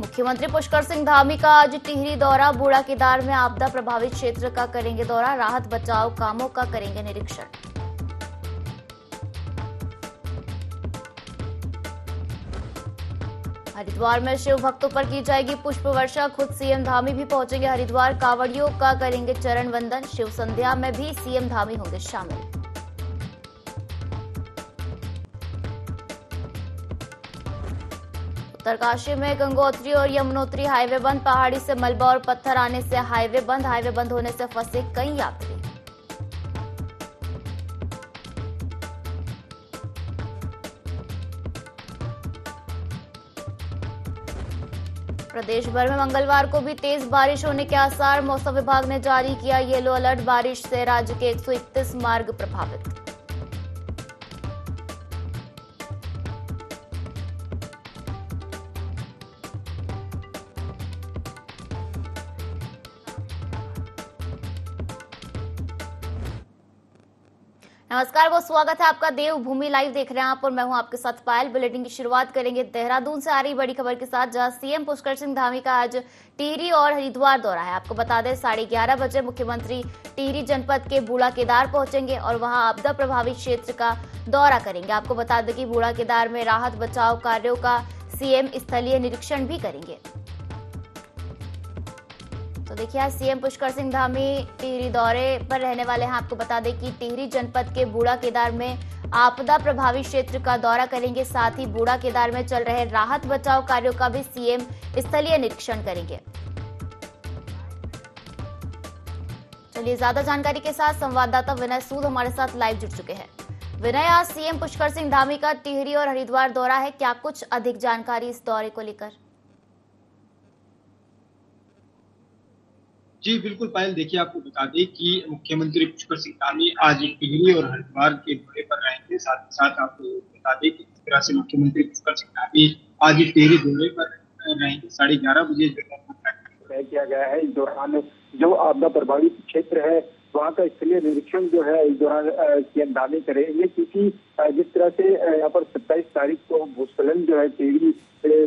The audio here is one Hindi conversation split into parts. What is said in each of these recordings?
मुख्यमंत्री पुष्कर सिंह धामी का आज टिहरी दौरा। बूढ़ा केदार में आपदा प्रभावित क्षेत्र का करेंगे दौरा। राहत बचाव कामों का करेंगे निरीक्षण। हरिद्वार में शिव भक्तों पर की जाएगी पुष्प वर्षा। खुद सीएम धामी भी पहुंचेंगे हरिद्वार। कांवड़ियों का करेंगे चरण वंदन। शिव संध्या में भी सीएम धामी होंगे शामिल। उत्तरकाशी में गंगोत्री और यमुनोत्री हाईवे बंद। पहाड़ी से मलबा और पत्थर आने से हाईवे बंद होने से फंसे कई यात्री। प्रदेश भर में मंगलवार को भी तेज बारिश होने के आसार। मौसम विभाग ने जारी किया येलो अलर्ट। बारिश से राज्य के 131 मार्ग प्रभावित। नमस्कार, बहुत स्वागत है आपका। देवभूमि लाइव देख रहे हैं आप और मैं हूं आपके साथ पायल। बुलेटिन की शुरुआत करेंगे देहरादून से आ रही बड़ी खबर के साथ, जहां सीएम पुष्कर सिंह धामी का आज टिहरी और हरिद्वार दौरा है। आपको बता दें 11:30 बजे मुख्यमंत्री टिहरी जनपद के बूढ़ा केदार पहुंचेंगे और वहां आपदा प्रभावित क्षेत्र का दौरा करेंगे। आपको बता दें कि बूढ़ा केदार में राहत बचाव कार्यों का सीएम स्थलीय निरीक्षण भी करेंगे। तो देखिए, आज सीएम पुष्कर सिंह धामी टिहरी दौरे पर रहने वाले हैं। आपको बता दें कि टिहरी जनपद के बूढ़ा केदार में आपदा प्रभावित क्षेत्र का दौरा करेंगे। साथ ही बूढ़ा केदार में चल रहे राहत बचाव कार्यों का भी सीएम स्थलीय निरीक्षण करेंगे। चलिए, ज्यादा जानकारी के साथ संवाददाता विनय सूद हमारे साथ लाइव जुड़ चुके हैं। विनय, आज सीएम पुष्कर सिंह धामी का टिहरी और हरिद्वार दौरा है, क्या कुछ अधिक जानकारी इस दौरे को लेकर? जी बिल्कुल पायल, देखिए आपको बता दें कि मुख्यमंत्री पुष्कर सिंह धामी आज टिहरी और हरिद्वार के दौरे पर रहेंगे। साथ ही साथ आपको बता दें कि जिस तरह से मुख्यमंत्री पुष्कर सिंह धामी आज टिहरी दौरे पर रहेंगे, 11:30 बजे तय किया गया है। इस दौरान जो आपदा प्रभावित क्षेत्र है वहाँ का स्थलीय निरीक्षण जो है इस दौरान सीएम धामी करेंगे, क्योंकि जिस तरह से यहाँ पर 27 तारीख को भूस्खलन जो है टिहरी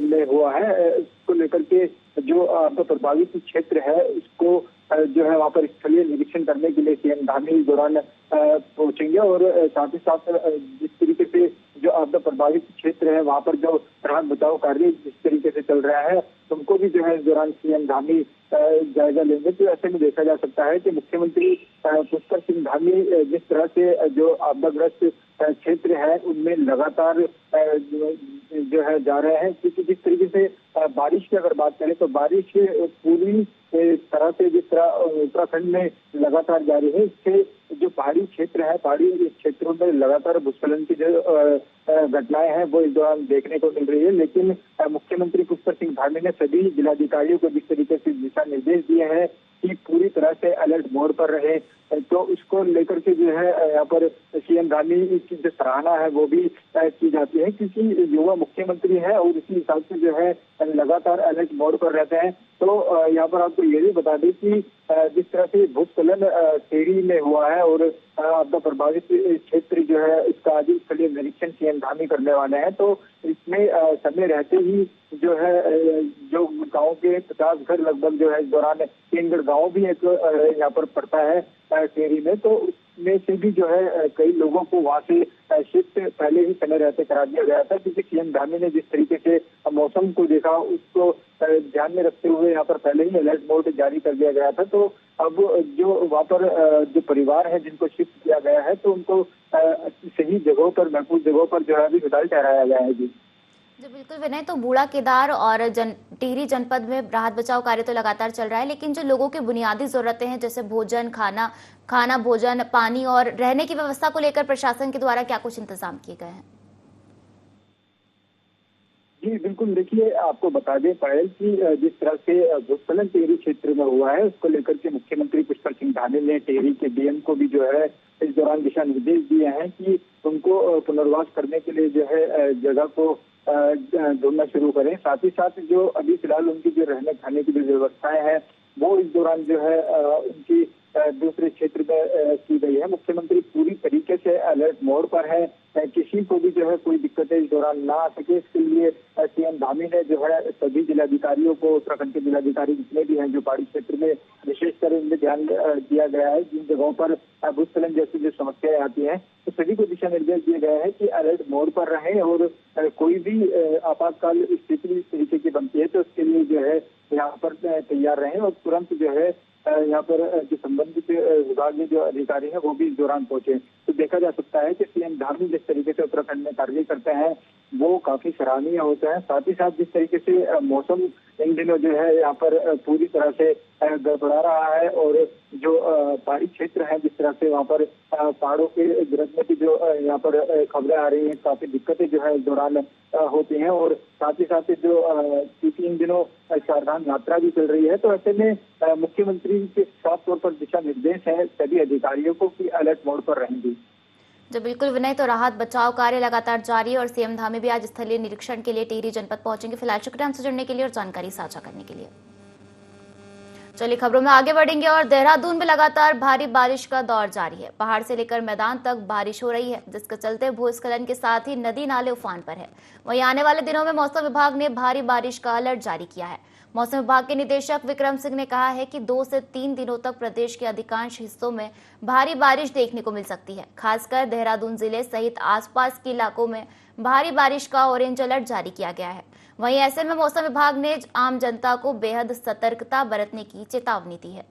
में हुआ है, उसको लेकर के जो आपदा प्रभावित क्षेत्र है उसको जो है वहाँ पर स्थलीय निरीक्षण करने के लिए सीएम धामी इस दौरान पहुंचेंगे। और साथ ही साथ जिस तरीके से जो आपदा प्रभावित क्षेत्र है वहाँ पर जो राहत बचाव कार्य जिस तरीके से चल रहा है उनको भी जो है इस दौरान सीएम धामी जायजा लेंगे। तो ऐसे में देखा जा सकता है कि मुख्यमंत्री पुष्कर सिंह धामी जिस तरह से जो आपदाग्रस्त क्षेत्र है उनमें लगातार जो है जा रहे हैं, क्योंकि जिस तरीके से बारिश की अगर बात करें तो बारिश पूरी तरह से जिस तरह उत्तराखंड में लगातार जारी है, इससे जो पहाड़ी क्षेत्र है पहाड़ी क्षेत्रों में लगातार भूस्खलन की जो घटनाएं हैं वो इस दौरान देखने को मिल रही है। लेकिन मुख्यमंत्री पुष्कर सिंह धामी ने सभी जिलाधिकारियों को जिस तरीके से दिशा निर्देश दिए हैं कि पूरी तरह से अलर्ट मोड पर रहे, तो उसको लेकर के जो है यहाँ पर सीएम धामी की जो सराहना है वो भी की जाती है, क्योंकि युवा मुख्यमंत्री है और इसी हिसाब से जो है लगातार अलर्ट मोड पर रहते हैं। तो यहाँ पर आपको ये भी बता दें कि जिस तरह से भूस्खलन टिहरी में हुआ है और आपदा प्रभावित क्षेत्र जो है इसका आज स्थलीय निरीक्षण सीएम धामी करने वाले हैं, तो इसमें समय रहते ही जो है जो गांव के 50 घर लगभग जो है इस दौरान केंगड़ गांव भी एक यहाँ पर पड़ता है टिहरी में, तो उसमें से भी जो है कई लोगों को वहाँ से शिफ्ट पहले ही समय रहते करा दिया गया था, क्योंकि सीएम धामी ने जिस तरीके से मौसम को देखा उसको ध्यान में रखते हुए यहाँ पर पहले ही अलर्ट मोड जारी कर दिया गया था। तो अब जो वहाँ पर जो परिवार है जिनको शिफ्ट किया गया है तो उनको सही जगहों पर महफूज जगहों पर जो है अभी फिलहाल ठहराया गया है। जी बिल्कुल विनय, तो बूढ़ा केदार और टिहरी जनपद में राहत बचाव कार्य तो लगातार चल रहा है, लेकिन जो लोगों की बुनियादी जरूरतें हैं जैसे भोजन, खाना भोजन, पानी और रहने की व्यवस्था को लेकर प्रशासन के द्वारा क्या कुछ इंतजाम किए गए हैं? जी बिल्कुल, देखिए आपको बता दें पायल कि जिस तरह से भूस्खलन टिहरी क्षेत्र में हुआ है उसको लेकर के मुख्यमंत्री पुष्कर सिंह धामी ने टिहरी के डीएम को भी जो है इस दौरान दिशा निर्देश दिए हैं कि उनको पुनर्वास करने के लिए जो है जगह को ढूंढना शुरू करें। साथ ही साथ जो अभी फिलहाल उनकी जो रहने खाने की जो व्यवस्थाएं हैं वो इस दौरान जो है उनकी दूसरे क्षेत्र में की गई है। मुख्यमंत्री पूरी तरीके से अलर्ट मोड पर है किसी को भी जो है कोई दिक्कतें इस दौरान ना आ सके, इसके लिए सीएम धामी ने जो है सभी जिलाधिकारियों को, उत्तराखंड के जिलाधिकारी जितने भी हैं जो पहाड़ी क्षेत्र में विशेषकर इनमें ध्यान दिया गया है, जिन जगहों पर भूस्खलन जैसी जो समस्याएं आती हैं तो सभी को दिशा निर्देश दिए गए हैं कि अलर्ट मोड पर रहें और कोई भी आपातकाल स्थिति इस तरीके की बनती है तो उसके लिए जो है यहाँ पर तैयार रहें और तुरंत जो है यहाँ पर जो संबंधित विभागीय जो अधिकारी हैं वो भी इस दौरान पहुंचे। तो देखा जा सकता है कि सीएम धामी जिस तरीके से उत्तराखंड में कार्य करते हैं वो काफी सराहनीय होता है। साथ ही साथ जिस तरीके से मौसम इन दिनों जो है यहाँ पर पूरी तरह से गड़बड़ा रहा है और जो पहाड़ी क्षेत्र है जिस तरह से वहाँ पर पहाड़ों के गिरने की जो यहाँ पर खबरें आ रही हैं, काफी दिक्कतें जो है इस दौरान होती हैं और साथ ही साथ जो क्योंकि इन दिनों चारधाम यात्रा भी चल रही है तो ऐसे में मुख्यमंत्री के साफ तौर पर दिशा निर्देश है सभी अधिकारियों को कि अलर्ट मोड पर रहेंगे। जो बिल्कुल विनय, तो राहत बचाव कार्य लगातार जारी है और सीएम धामी भी आज स्थलीय निरीक्षण के लिए टिहरी जनपद पहुंचेंगे। फिलहाल शुक्रिया हमसे जुड़ने के लिए और जानकारी साझा करने के लिए। चलिए खबरों में आगे बढ़ेंगे और देहरादून में लगातार भारी बारिश का दौर जारी है। पहाड़ से लेकर मैदान तक बारिश हो रही है, जिसके चलते भूस्खलन के साथ ही नदी नाले उफान पर है। वहीं आने वाले दिनों में मौसम विभाग ने भारी बारिश का अलर्ट जारी किया है। मौसम विभाग के निदेशक विक्रम सिंह ने कहा है कि 2 से 3 दिनों तक प्रदेश के अधिकांश हिस्सों में भारी बारिश देखने को मिल सकती है। खासकर देहरादून जिले सहित आसपास के इलाकों में भारी बारिश का ऑरेंज अलर्ट जारी किया गया है। वहीं ऐसे में मौसम विभाग ने आम जनता को बेहद सतर्कता बरतने की चेतावनी दी है।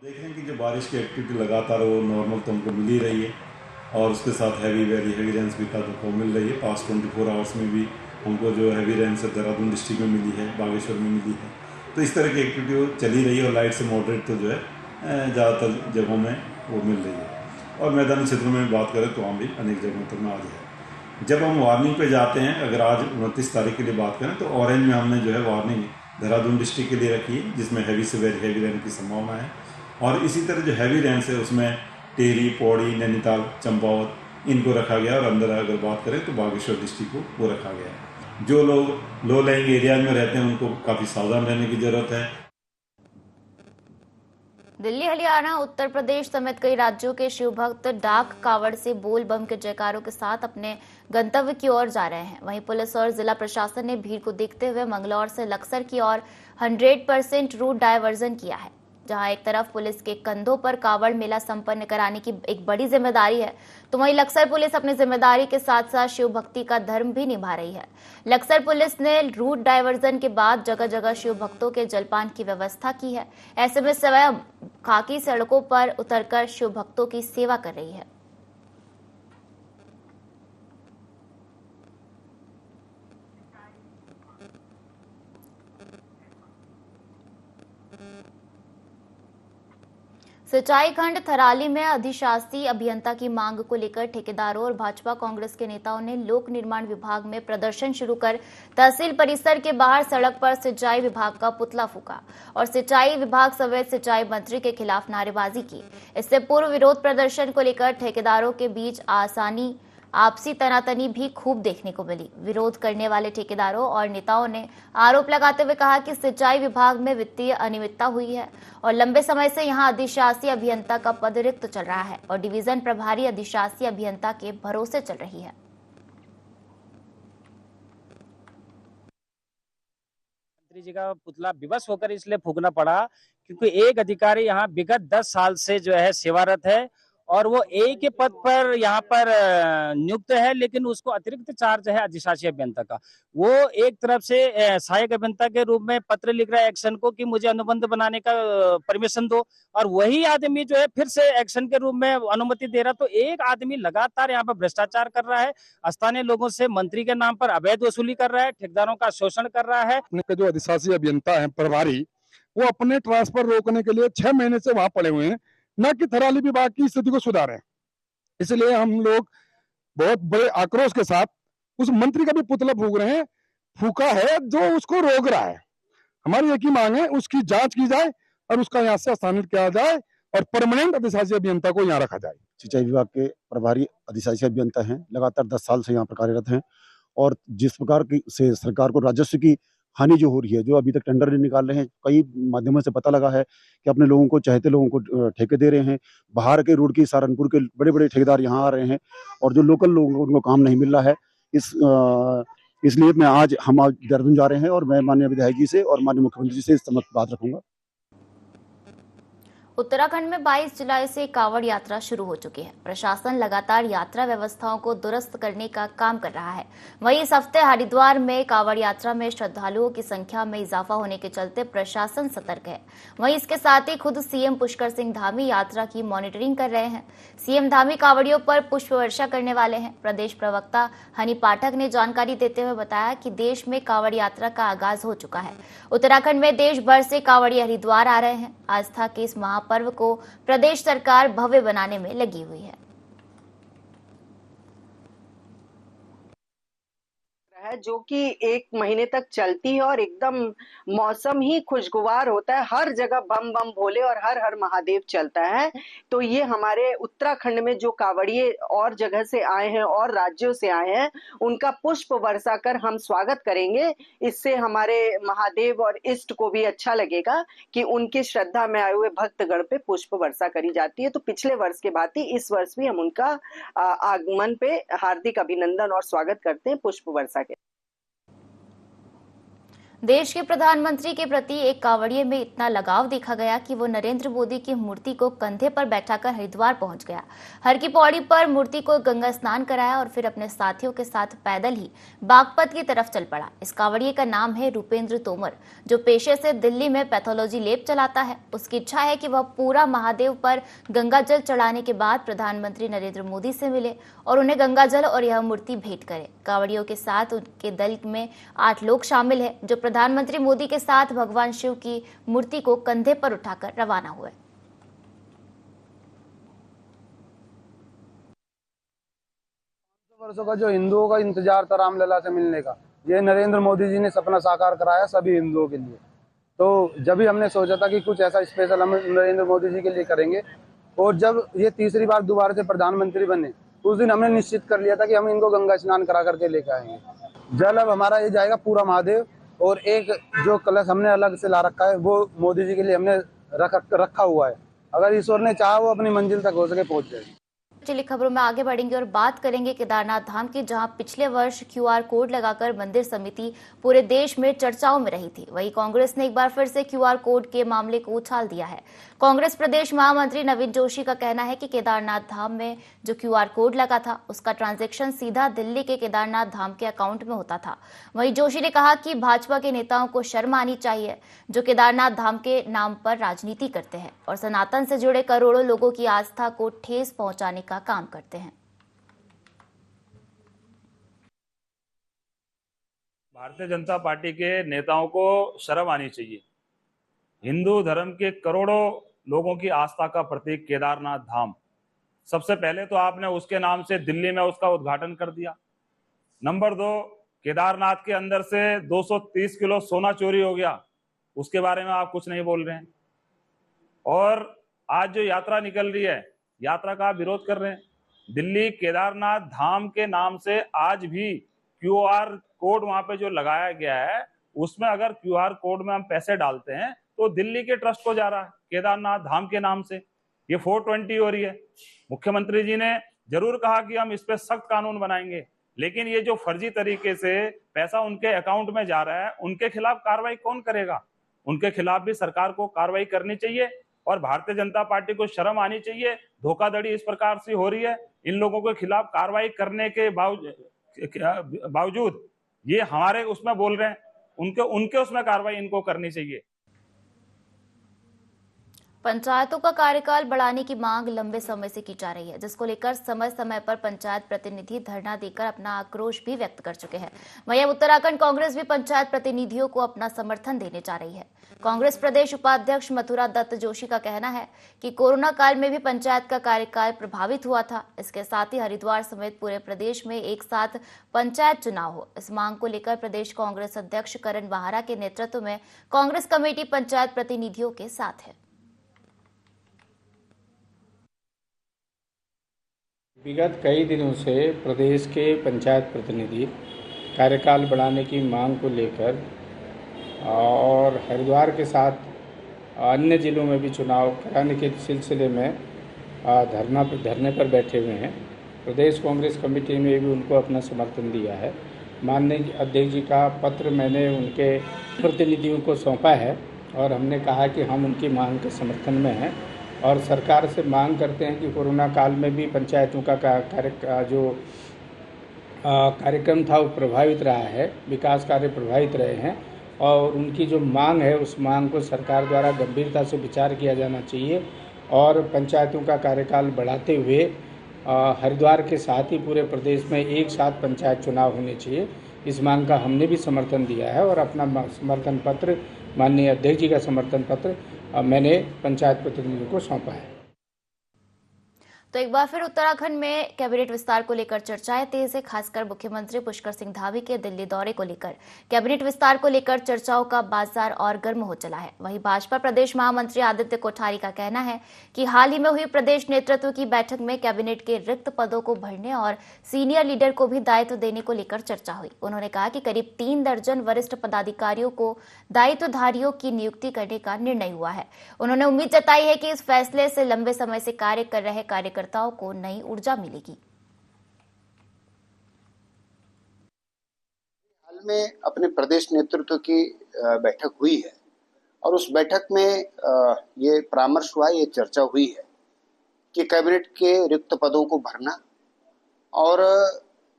देख रहे हैं कि जो बारिश की एक्टिविटी लगातार वो नॉर्मल तो हमको मिल ही रही है और उसके साथ हैवी वेरी हैवी रेंस भी को मिल रही है। पास्ट 24 आवर्स में भी हमको जो हैवी रेंस देहरादून डिस्ट्रिक्ट में मिली है, बागेश्वर में मिली है। तो इस तरह की एक्टिविटी वो चली रही है और लाइट से मॉडरेट तो जो है ज़्यादातर जगहों में वो मिल रही है। और मैदानी क्षेत्रों में बात करें तो वहाँ भी अनेक जगहों तक में आज है। जब हम वार्निंग पे जाते हैं, अगर आज 29 तारीख के लिए बात करें तो ऑरेंज में हमने जो है वार्निंग देहरादून डिस्ट्रिक्ट के लिए रखी है, जिसमें हैवी से वेरी हैवी रेन की संभावना है। और इसी तरह जो हैवी रेंस है उसमें टेहरी, पौड़ी, नैनीताल, चंपावत इनको रखा गया और अंदर अगर बात करें तो बागेश्वर डिस्ट्रिक्ट को वो रखा गया है। जो लोग लो लाइंग एरियाज में रहते हैं उनको काफ़ी सावधान रहने की जरूरत है। दिल्ली, हरियाणा, उत्तर प्रदेश समेत कई राज्यों के शिव भक्त डाक कावड़ से बोल बम के जयकारों के साथ अपने गंतव्य की ओर जा रहे हैं। वहीं पुलिस और जिला प्रशासन ने भीड़ को देखते हुए मंगलौर से लक्सर की ओर 100% रूट डायवर्जन किया है। जहां एक तरफ पुलिस के कंधों पर कावड़ मेला संपन्न कराने की एक बड़ी जिम्मेदारी है, तो वहीं लक्सर पुलिस अपनी जिम्मेदारी के साथ साथ शिव भक्ति का धर्म भी निभा रही है। लक्सर पुलिस ने रूट डायवर्जन के बाद जगह जगह शिव भक्तों के जलपान की व्यवस्था की है। ऐसे में स्वयं खाकी सड़कों पर उतरकर शिव भक्तों की सेवा कर रही है। सिंचाई खंड थराली में अधिशासी अभियंता की मांग को लेकर ठेकेदारों और भाजपा कांग्रेस के नेताओं ने लोक निर्माण विभाग में प्रदर्शन शुरू कर तहसील परिसर के बाहर सड़क पर सिंचाई विभाग का पुतला फूका और सिंचाई विभाग समेत सिंचाई मंत्री के खिलाफ नारेबाजी की। इससे पूर्व विरोध प्रदर्शन को लेकर ठेकेदारों के बीच आपसी तनातनी भी खूब देखने को मिली। विरोध करने वाले ठेकेदारों और नेताओं ने आरोप लगाते हुए कहा कि सिंचाई विभाग में वित्तीय अनियमितता हुई है और लंबे समय से यहां अधिशासी अभियंता का पद रिक्त चल रहा है और डिवीजन प्रभारी अधिशासी अभियंता के भरोसे चल रही है। मंत्री जी का पुतला विवश होकर इसलिए फूकना पड़ा क्योंकि एक अधिकारी यहाँ विगत 10 साल से जो है सेवारत है और वो एक ही पद पर यहाँ पर नियुक्त है, लेकिन उसको अतिरिक्त चार्ज है अधिशासी अभियंता का। वो एक तरफ से सहायक अभियंता के रूप में पत्र लिख रहा है एक्शन को कि मुझे अनुबंध बनाने का परमिशन दो, और वही आदमी जो है फिर से एक्शन के रूप में अनुमति दे रहा। तो एक आदमी लगातार यहाँ पर भ्रष्टाचार कर रहा है, स्थानीय लोगों से मंत्री के नाम पर अवैध वसूली कर रहा है, ठेकेदारों का शोषण कर रहा है। जो अधिशासी अभियंता है प्रभारी, वो अपने ट्रांसफर रोकने के लिए 6 महीने से वहां पड़े हुए हैं, न कि थराली विभाग की स्थिति को सुधारें। इसलिए हम लोग बहुत बड़े आक्रोश के साथ उस मंत्री का भी पुतला फूका है जो उसको रोक रहा है। हमारी एक ही मांग है, उसकी जांच की जाए और उसका यहाँ से स्थानांतरित किया जाए और परमानेंट अधिशासी अभियंता को यहाँ रखा जाए। सिंचाई विभाग के प्रभारी अधिशासी अभियंता हैं, लगातार 10 साल से यहाँ पर कार्यरत हैं और जिस प्रकार की से सरकार को राजस्व की हानि जो हो रही है, जो अभी तक टेंडर नहीं निकाल रहे हैं, कई माध्यमों से पता लगा है कि अपने लोगों को, चाहते लोगों को ठेके दे रहे हैं। बाहर के रोड की सहारनपुर के बड़े-बड़े ठेकेदार यहाँ आ रहे हैं और जो लोकल लोगों को उनको काम नहीं मिल रहा है। इसलिए हम आज देहरादून जा रहे हैं और मैं माननीय विधायक जी से और माननीय मुख्यमंत्री जी से इस संबंध बात रखूंगा। उत्तराखंड में 22 जुलाई से कांवड़ यात्रा शुरू हो चुकी है। प्रशासन लगातार यात्रा व्यवस्थाओं को दुरुस्त करने का काम कर रहा है। वहीं इस हफ्ते हरिद्वार में कांवड़ यात्रा में श्रद्धालुओं की संख्या में इजाफा होने के चलते प्रशासन सतर्क है। वहीं इसके साथ ही खुद सीएम पुष्कर सिंह धामी यात्रा की मॉनिटरिंग कर रहे हैं। सीएम धामी कांवड़ियों पर पुष्प वर्षा करने वाले हैं। प्रदेश प्रवक्ता हनी पाठक ने जानकारी देते हुए बताया कि देश में कांवड़ यात्रा का आगाज हो चुका है। उत्तराखंड में देश भर से कांवड़िए हरिद्वार आ रहे हैं। आस्था के इस महापर्व को प्रदेश सरकार भव्य बनाने में लगी हुई है। जो कि 1 महीने तक चलती है और एकदम मौसम ही खुशगवार होता है। हर जगह बम बम भोले और हर हर महादेव चलता है। तो ये हमारे उत्तराखंड में जो कांवड़िए और जगह से आए हैं और राज्यों से आए हैं, उनका पुष्प वर्षा कर हम स्वागत करेंगे। इससे हमारे महादेव और इष्ट को भी अच्छा लगेगा कि उनकी श्रद्धा में आए हुए भक्तगण पे पुष्प वर्षा करी जाती है। तो पिछले वर्ष के भांति इस वर्ष भी हम उनका आगमन पे हार्दिक अभिनंदन और स्वागत करते हैं पुष्प वर्षा के। देश के प्रधानमंत्री के प्रति एक कांवड़िए में इतना लगाव देखा गया कि वो नरेंद्र मोदी की मूर्ति को कंधे पर बैठाकर हरिद्वार पहुंच गया। हर की पौड़ी पर मूर्ति को गंगा स्नान कराया और फिर अपने साथियों के साथ पैदल ही बागपत की तरफ चल पड़ा। इस कांवड़िए का नाम है रूपेंद्र तोमर, जो पेशे से दिल्ली में पैथोलॉजी लैब चलाता है। उसकी इच्छा है कि वह पूरा महादेव पर गंगा जल चढ़ाने के बाद प्रधानमंत्री नरेंद्र मोदी से मिले और उन्हें गंगा जल और यह मूर्ति भेंट करे। कांवड़ियों के साथ उनके दल में 8 लोग शामिल है, जो प्रधानमंत्री मोदी के साथ भगवान शिव की मूर्ति को कंधे पर उठाकर रवाना हुए। वर्षों का जो हिंदुओं का इंतजार था रामलला से मिलने का, ये नरेंद्र मोदी जी ने सपना साकार कराया सभी हिंदुओं के लिए। तो जब भी हमने सोचा था कि कुछ ऐसा स्पेशल हम नरेंद्र मोदी जी के लिए करेंगे, और जब ये तीसरी बार दोबारा से प्रधानमंत्री बने, उस दिन हमने निश्चित कर लिया था कि हम इनको गंगा स्नान करा करके लेकर आएंगे। जल अब हमारा ये जाएगा पूरा महादेव, और एक जो कलश हमने अलग से ला रखा है वो मोदी जी के लिए हमने रखा हुआ है। अगर ईश्वर ने चाहा वो अपनी मंजिल तक हो सके पहुंच जाएगी। चलिए खबरों में आगे बढ़ेंगे और बात करेंगे केदारनाथ धाम की, जहां पिछले वर्ष क्यूआर कोड लगाकर मंदिर समिति पूरे देश में चर्चाओं में रही थी। वहीं कांग्रेस ने एक बार फिर से क्यूआर कोड के मामले को उछाल दिया है। कांग्रेस प्रदेश महामंत्री नवीन जोशी का कहना है कि केदारनाथ धाम में जो क्यूआर कोड लगा था उसका ट्रांजैक्शन सीधा दिल्ली के केदारनाथ धाम के अकाउंट में होता था। वहीं जोशी ने कहा कि भाजपा के नेताओं को शर्म आनी चाहिए, जो केदारनाथ धाम के नाम पर राजनीति करते हैं और सनातन से जुड़े करोड़ों लोगों की आस्था को ठेस पहुंचाने का काम करते हैं। भारतीय जनता पार्टी के नेताओं को शर्म आनी चाहिए। हिंदू धर्म के करोड़ों लोगों की आस्था का प्रतीक केदारनाथ धाम, सबसे पहले तो आपने उसके नाम से दिल्ली में उसका उद्घाटन कर दिया। नंबर 2, केदारनाथ के अंदर से 230 किलो सोना चोरी हो गया, उसके बारे में आप कुछ नहीं बोल रहे हैं। और आज जो यात्रा निकल रही है, यात्रा का आप विरोध कर रहे हैं। दिल्ली केदारनाथ धाम के नाम से आज भी क्यूआर कोड वहां पे जो लगाया गया है, उसमें अगर क्यूआर कोड में हम पैसे डालते हैं तो दिल्ली के ट्रस्ट को जा रहा है केदारनाथ धाम के नाम से। ये 420 हो रही है। मुख्यमंत्री जी ने जरूर कहा कि हम इस पे सख्त कानून बनाएंगे, लेकिन ये जो फर्जी तरीके से पैसा उनके अकाउंट में जा रहा है, उनके खिलाफ कार्रवाई कौन करेगा? उनके खिलाफ भी सरकार को कार्रवाई करनी चाहिए और भारतीय जनता पार्टी को शर्म आनी चाहिए। धोखाधड़ी इस प्रकार से हो रही है, इन लोगों के खिलाफ कार्रवाई करने के बावजूद ये हमारे उसमें बोल रहे हैं, उनके उसमें कार्रवाई इनको करनी चाहिए। पंचायतों का कार्यकाल बढ़ाने की मांग लंबे समय से की जा रही है, जिसको लेकर समय समय पर पंचायत प्रतिनिधि धरना देकर अपना आक्रोश भी व्यक्त कर चुके हैं। वहीं उत्तराखंड कांग्रेस भी पंचायत प्रतिनिधियों को अपना समर्थन देने जा रही है। कांग्रेस प्रदेश उपाध्यक्ष मथुरा दत्त जोशी का कहना है कि कोरोना काल में भी पंचायत का कार्यकाल प्रभावित हुआ था। इसके साथ ही हरिद्वार समेत पूरे प्रदेश में एक साथ पंचायत चुनाव हो, इस मांग को लेकर प्रदेश कांग्रेस अध्यक्ष करण बाहरा के नेतृत्व में कांग्रेस कमेटी पंचायत प्रतिनिधियों के साथ है। विगत कई दिनों से प्रदेश के पंचायत प्रतिनिधि कार्यकाल बढ़ाने की मांग को लेकर और हरिद्वार के साथ अन्य जिलों में भी चुनाव कराने के सिलसिले में धरने पर बैठे हुए हैं। प्रदेश कांग्रेस कमेटी ने भी उनको अपना समर्थन दिया है। माननीय अध्यक्ष जी का पत्र मैंने उनके प्रतिनिधियों को सौंपा है और हमने कहा कि हम उनकी मांग के समर्थन में हैं और सरकार से मांग करते हैं कि कोरोना काल में भी पंचायतों का कार्यक्रम था वो प्रभावित रहा है, विकास कार्य प्रभावित रहे हैं और उनकी जो मांग है उस मांग को सरकार द्वारा गंभीरता से विचार किया जाना चाहिए और पंचायतों का कार्यकाल बढ़ाते हुए हरिद्वार के साथ ही पूरे प्रदेश में एक साथ पंचायत चुनाव होने चाहिए। इस मांग का हमने भी समर्थन दिया है और अपना समर्थन पत्र, माननीय अध्यक्ष जी का समर्थन पत्र मैंने पंचायत प्रतिनिधियों को सौंपा है। तो एक बार फिर उत्तराखंड में कैबिनेट विस्तार को लेकर चर्चाएं तेज है। खासकर मुख्यमंत्री पुष्कर सिंह धामी के दिल्ली दौरे को लेकर कैबिनेट विस्तार को लेकर चर्चाओं का बाजार और गर्म हो चला है। वहीं भाजपा प्रदेश महामंत्री आदित्य कोठारी का कहना है कि हाल ही में हुई प्रदेश नेतृत्व की बैठक में कैबिनेट के रिक्त पदों को भरने और सीनियर लीडर को भी दायित्व देने को लेकर चर्चा हुई। उन्होंने कहा कि करीब 3 दर्जन वरिष्ठ पदाधिकारियों को दायित्वधारियों की नियुक्ति करने का निर्णय हुआ है। उन्होंने उम्मीद जताई है कि इस फैसले से लंबे समय से कार्य कर रहे कार्यकर्ताओं को नई ऊर्जा मिलेगी। हाल में अपने प्रदेश नेतृत्व की बैठक हुई है और उस बैठक में ये परामर्श हुआ, ये चर्चा हुई है कि कैबिनेट के रिक्त पदों को भरना और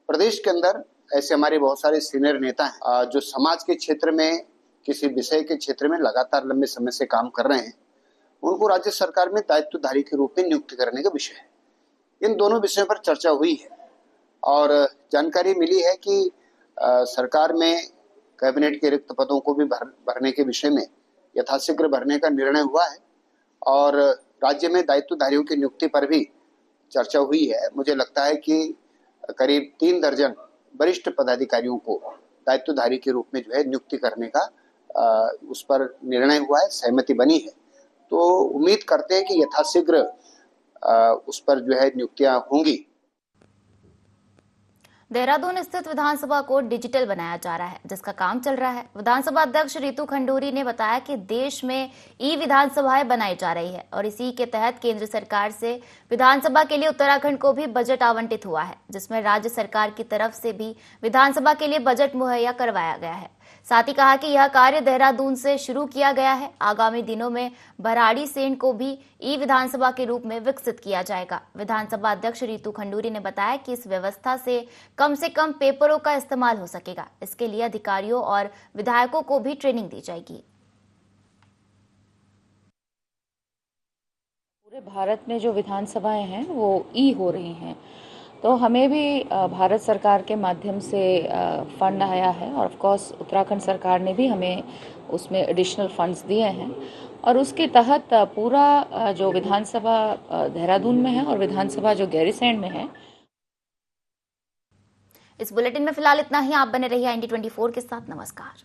प्रदेश के अंदर ऐसे हमारे बहुत सारे सीनियर नेता हैं जो समाज के क्षेत्र में किसी विषय के क्षेत्र में लगातार लंबे समय से काम कर रहे हैं, उनको राज्य सरकार में दायित्वधारी के रूप में नियुक्त करने का विषय है। इन दोनों विषयों पर चर्चा हुई है और जानकारी मिली है कि सरकार में कैबिनेट के रिक्त पदों को भी भरने के विषय में यथाशीघ्र भरने का निर्णय हुआ है और राज्य में दायित्वधारियों की नियुक्ति पर भी चर्चा हुई है। मुझे लगता है कि करीब 3 दर्जन वरिष्ठ पदाधिकारियों को दायित्वधारी के रूप में जो है नियुक्ति करने का उस पर निर्णय हुआ है, सहमति बनी है। तो उम्मीद करते हैं कि यथाशीघ्र उस पर जो है नियुक्तियां होंगी। देहरादून स्थित विधानसभा को डिजिटल बनाया जा रहा है, जिसका काम चल रहा है। विधानसभा अध्यक्ष रितु खंडूरी ने बताया कि देश में ई विधानसभाएं बनाई जा रही है और इसी के तहत केंद्र सरकार से विधानसभा के लिए उत्तराखंड को भी बजट आवंटित हुआ है, जिसमें राज्य सरकार की तरफ से भी विधानसभा के लिए बजट मुहैया करवाया गया है। साथ ही कहा कि यह कार्य देहरादून से शुरू किया गया है। आगामी दिनों में भराड़ीसेन को भी ई विधानसभा के रूप में विकसित किया जाएगा। विधानसभा अध्यक्ष रितु खंडूरी ने बताया कि इस व्यवस्था से कम पेपरों का इस्तेमाल हो सकेगा। इसके लिए अधिकारियों और विधायकों को भी ट्रेनिंग दी जाएगी। पूरे भारत में जो विधानसभाएं हैं वो ई हो रही हैं, तो हमें भी भारत सरकार के माध्यम से फंड आया है और ऑफ कोर्स उत्तराखंड सरकार ने भी हमें उसमें एडिशनल फंड्स दिए हैं और उसके तहत पूरा जो विधानसभा देहरादून में है और विधानसभा जो गैरीसैंण में है। इस बुलेटिन में फिलहाल इतना ही। आप बने रहिए IND24 के साथ। नमस्कार।